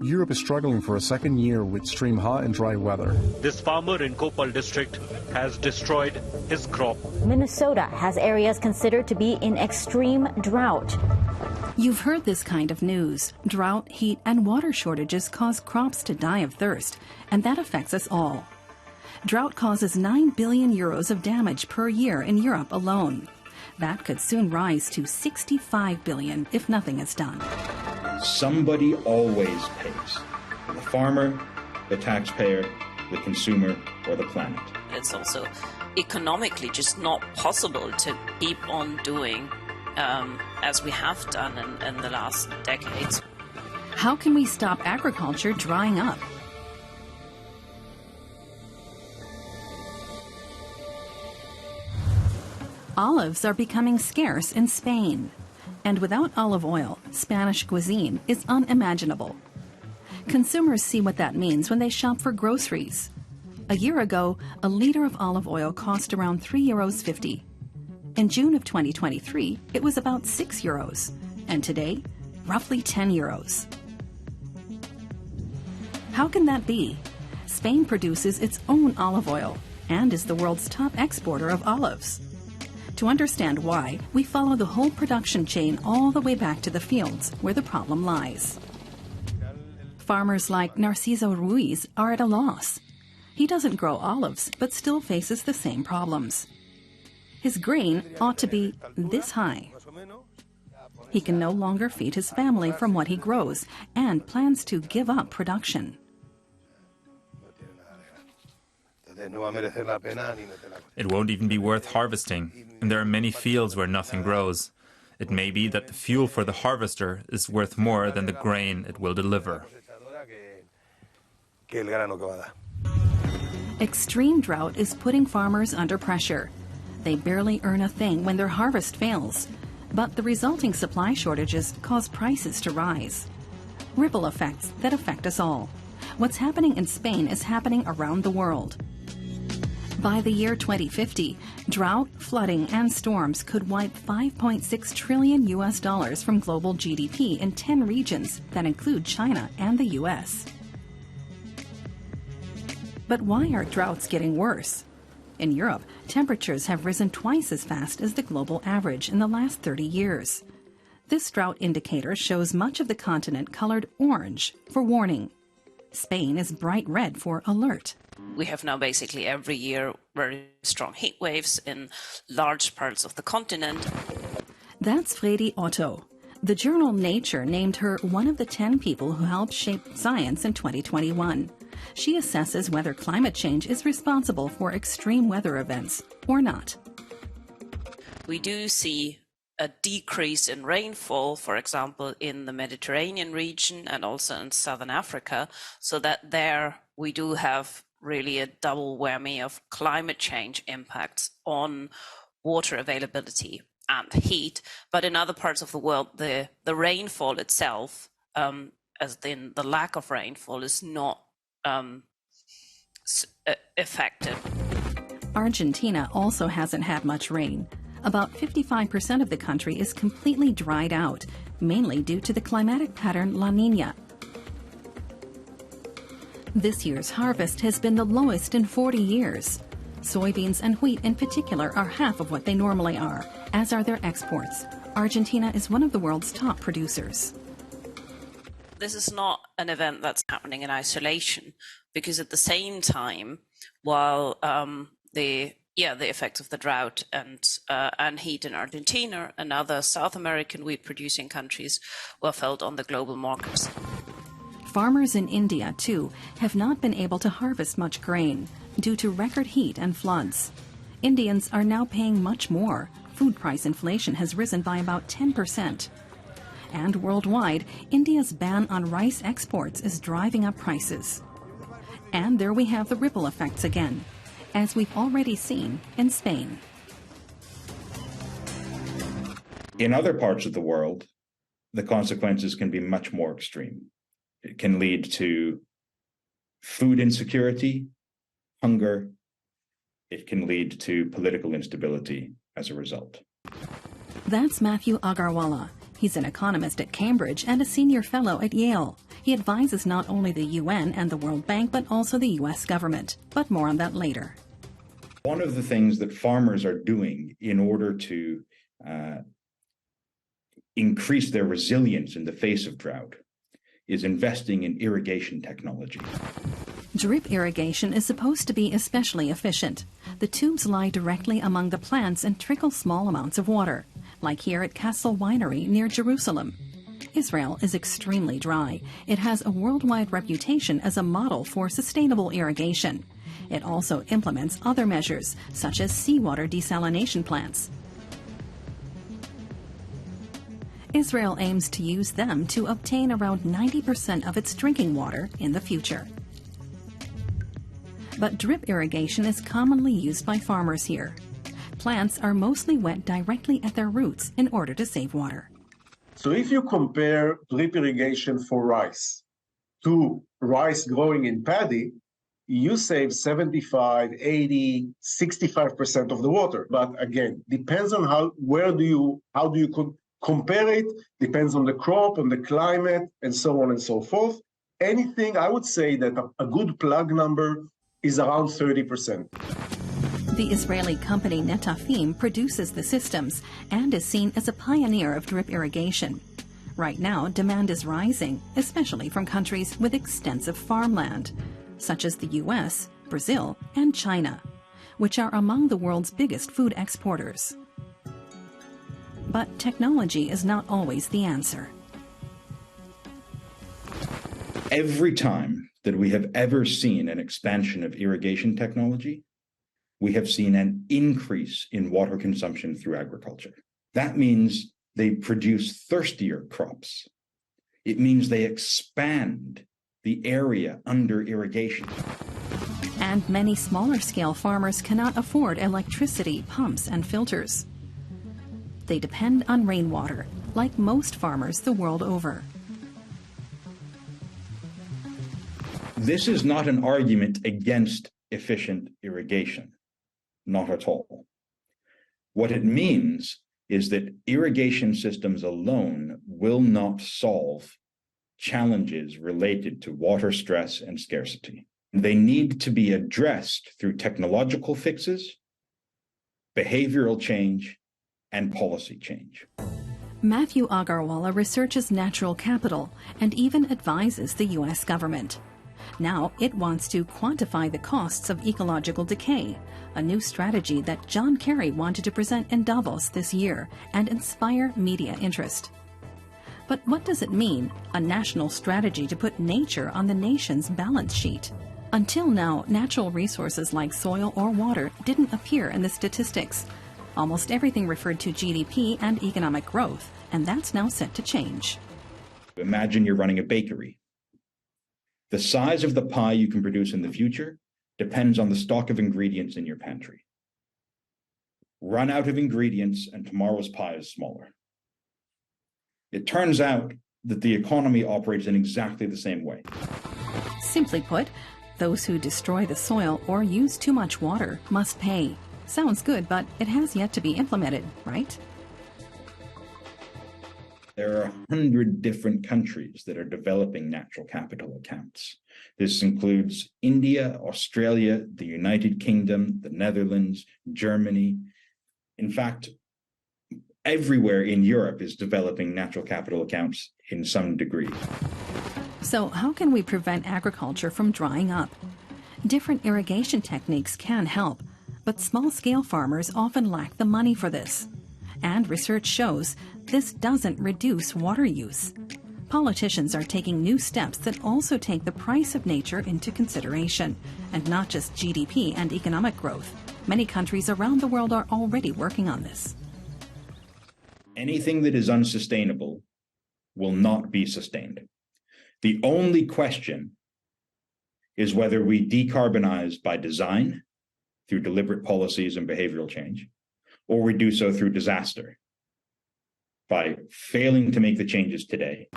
Europe is struggling for a second year with extreme hot and dry weather. This farmer in Koppal district has destroyed his crop. Minnesota has areas considered to be in extreme drought. You've heard this kind of news. Drought, heat, and water shortages cause crops to die of thirst, and that affects us all. Drought causes 9 billion euros of damage per year in Europe alone. That could soon rise to 65 billion if nothing is done. Somebody always pays. The farmer, the taxpayer, the consumer, or the planet. It's also economically just not possible to keep on doing as we have done in the last decades. How can we stop agriculture drying up? Olives are becoming scarce in Spain. And without olive oil, Spanish cuisine is unimaginable. Consumers see what that means when they shop for groceries. A year ago, a liter of olive oil cost around €3.50. In June of 2023, it was about €6, and today, roughly €10. How can that be? Spain produces its own olive oil and is the world's top exporter of olives. To understand why, we follow the whole production chain all the way back to the fields where the problem lies. Farmers like Narciso Ruiz are at a loss. He doesn't grow olives, but still faces the same problems. His grain ought to be this high. He can no longer feed his family from what he grows and plans to give up production. It won't even be worth harvesting, and there are many fields where nothing grows. It may be that the fuel for the harvester is worth more than the grain it will deliver. Extreme drought is putting farmers under pressure. They barely earn a thing when their harvest fails, but the resulting supply shortages cause prices to rise. Ripple effects that affect us all. What's happening in Spain is happening around the world. By the year 2050, drought, flooding, and storms could wipe $5.6 trillion from global GDP in 10 regions that include China and the US. But why are droughts getting worse? In Europe, temperatures have risen twice as fast as the global average in the last 30 years. This drought indicator shows much of the continent colored orange for warning. Spain is bright red for alert. We have now basically every year very strong heat waves in large parts of the continent. That's Fredi Otto. The journal Nature named her one of the 10 people who helped shape science in 2021. She assesses whether climate change is responsible for extreme weather events or not. We do see a decrease in rainfall, for example, in the Mediterranean region and also in southern Africa, so that there we do have really a double whammy of climate change impacts on water availability and heat. But in other parts of the world, the rainfall itself, as in the lack of rainfall, is not effective. Argentina also hasn't had much rain. About 55% of the country is completely dried out, mainly due to the climatic pattern La Niña. This year's harvest has been the lowest in 40 years. Soybeans and wheat in particular are half of what they normally are, as are their exports. Argentina is one of the world's top producers. This is not an event that's happening in isolation, because at the same time, while the effects of the drought and heat in Argentina and other South American wheat-producing countries were felt on the global markets. Farmers in India, too, have not been able to harvest much grain due to record heat and floods. Indians are now paying much more. Food price inflation has risen by about 10%. And worldwide, India's ban on rice exports is driving up prices. And there we have the ripple effects again, as we've already seen in Spain. In other parts of the world, the consequences can be much more extreme. It can lead to food insecurity, hunger. It can lead to political instability as a result. That's Matthew Agarwala. He's an economist at Cambridge and a senior fellow at Yale. He advises not only the UN and the World Bank, but also the US government. But more on that later. One of the things that farmers are doing in order to increase their resilience in the face of drought is investing in irrigation technology. Drip irrigation is supposed to be especially efficient. The tubes lie directly among the plants and trickle small amounts of water, like here at Castle Winery near Jerusalem. Israel is extremely dry. It has a worldwide reputation as a model for sustainable irrigation. It also implements other measures, such as seawater desalination plants. Israel aims to use them to obtain around 90% of its drinking water in the future. But drip irrigation is commonly used by farmers here. Plants are mostly wet directly at their roots in order to save water. So if you compare drip irrigation for rice to rice growing in paddy, you save 75, 80, 65% of the water. But again, depends on how do you compare it, depends on the crop, on the climate, and so on and so forth. Anything, I would say that a good plug number is around 30%. The Israeli company Netafim produces the systems and is seen as a pioneer of drip irrigation. Right now, demand is rising, especially from countries with extensive farmland, such as the US, Brazil, and China, which are among the world's biggest food exporters. But technology is not always the answer. Every time that we have ever seen an expansion of irrigation technology, we have seen an increase in water consumption through agriculture. That means they produce thirstier crops. It means they expand the area under irrigation. And many smaller-scale farmers cannot afford electricity, pumps, and filters. They depend on rainwater, like most farmers the world over. This is not an argument against efficient irrigation, not at all. What it means is that irrigation systems alone will not solve challenges related to water stress and scarcity. They need to be addressed through technological fixes, behavioral change, and policy change. Matthew Agarwala researches natural capital and even advises the U.S. government. Now it wants to quantify the costs of ecological decay, a new strategy that John Kerry wanted to present in Davos this year and inspire media interest. But what does it mean, a national strategy to put nature on the nation's balance sheet? Until now, natural resources like soil or water didn't appear in the statistics. Almost everything referred to GDP and economic growth, and that's now set to change. Imagine you're running a bakery. The size of the pie you can produce in the future depends on the stock of ingredients in your pantry. Run out of ingredients and tomorrow's pie is smaller. It turns out that the economy operates in exactly the same way. Simply put, those who destroy the soil or use too much water must pay. Sounds good, but it has yet to be implemented, right? There are 100 different countries that are developing natural capital accounts. This includes India, Australia, the United Kingdom, the Netherlands, Germany. In fact, everywhere in Europe is developing natural capital accounts in some degree. So how can we prevent agriculture from drying up? Different irrigation techniques can help, but small-scale farmers often lack the money for this. And research shows this doesn't reduce water use. Politicians are taking new steps that also take the price of nature into consideration, and not just GDP and economic growth. Many countries around the world are already working on this. Anything that is unsustainable will not be sustained. The only question is whether we decarbonize by design, through deliberate policies and behavioral change, or we do so through disaster, by failing to make the changes today.